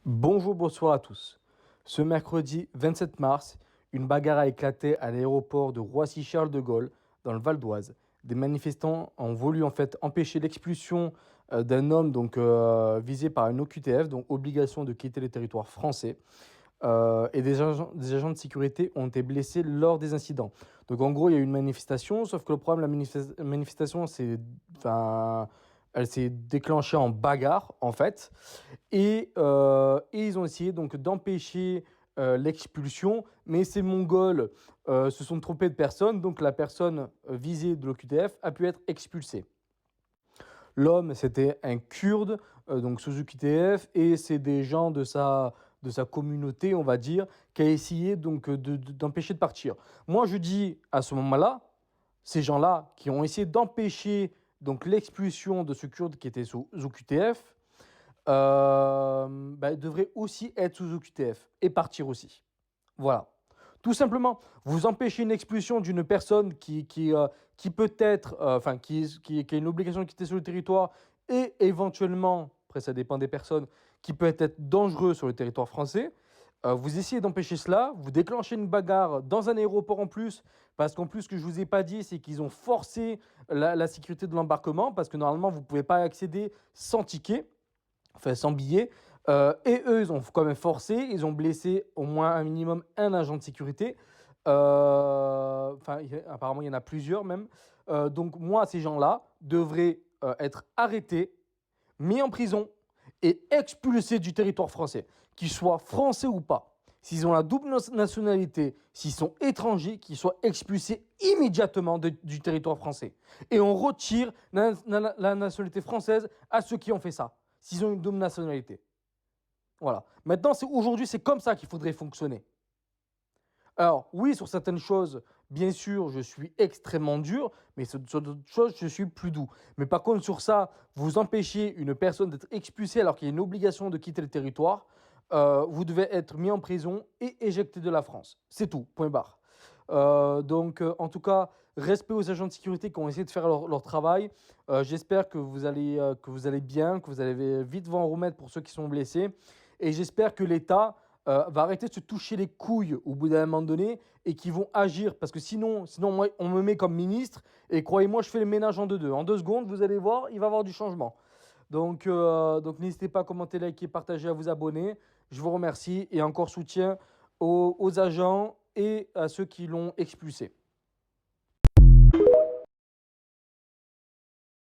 Bonjour, bonsoir à tous. Ce mercredi 27 mars, une bagarre a éclaté à l'aéroport de Roissy-Charles de Gaulle, dans le Val d'Oise. Des manifestants ont voulu empêcher l'expulsion d'un homme visé par une OQTF, donc obligation de quitter le territoire français. Et des agents de sécurité ont été blessés lors des incidents. Donc en gros, il y a eu une manifestation, sauf que le problème de la manifestation, elle s'est déclenchée en bagarre, en fait. Et ils ont essayé donc d'empêcher l'expulsion, mais ces Mongols se sont trompés de personne, donc la personne visée de l'OQTF a pu être expulsée. L'homme, c'était un Kurde, donc sous OQTF, et c'est des gens de sa communauté, on va dire, qui a essayé d'empêcher de partir. Moi, je dis à ce moment-là, ces gens-là qui ont essayé d'empêcher donc l'expulsion de ce Kurde qui était sous OQTF, devrait aussi être sous OQTF et partir aussi. Voilà. Tout simplement, vous empêchez une expulsion d'une personne qui peut être, qui a une obligation de quitter sur le territoire et éventuellement, après ça dépend des personnes, qui peut être dangereux sur le territoire français. Vous essayez d'empêcher cela, vous déclenchez une bagarre dans un aéroport en plus, parce qu'en plus, ce que je ne vous ai pas dit, c'est qu'ils ont forcé la sécurité de l'embarquement, parce que normalement, vous ne pouvez pas accéder sans ticket, enfin sans billet. Et eux, ils ont quand même forcé, ils ont blessé au moins un minimum un agent de sécurité. Apparemment, il y en a plusieurs même. Donc moi, ces gens-là devraient être arrêtés, mis en prison et expulsés du territoire français, qu'ils soient français ou pas. S'ils ont la double nationalité, s'ils sont étrangers, qu'ils soient expulsés immédiatement du territoire français. Et on retire la nationalité française à ceux qui ont fait ça, s'ils ont une double nationalité. Voilà. Maintenant, aujourd'hui, c'est comme ça qu'il faudrait fonctionner. Alors, oui, sur certaines choses, bien sûr, je suis extrêmement dur, mais sur d'autres choses, je suis plus doux. Mais par contre, sur ça, vous empêchez une personne d'être expulsée alors qu'il y a une obligation de quitter le territoire, vous devez être mis en prison et éjecté de la France. C'est tout, point barre. En tout cas, respect aux agents de sécurité qui ont essayé de faire leur travail. J'espère que vous allez bien, que vous allez vite vous en remettre pour ceux qui sont blessés. Et j'espère que l'État va arrêter de se toucher les couilles au bout d'un moment donné et qu'ils vont agir. Parce que sinon moi, on me met comme ministre et croyez-moi, je fais le ménage en deux. En 2 secondes, vous allez voir, il va y avoir du changement. Donc n'hésitez pas à commenter, liker, partager, à vous abonner. Je vous remercie et encore soutien aux agents et à ceux qui l'ont expulsé.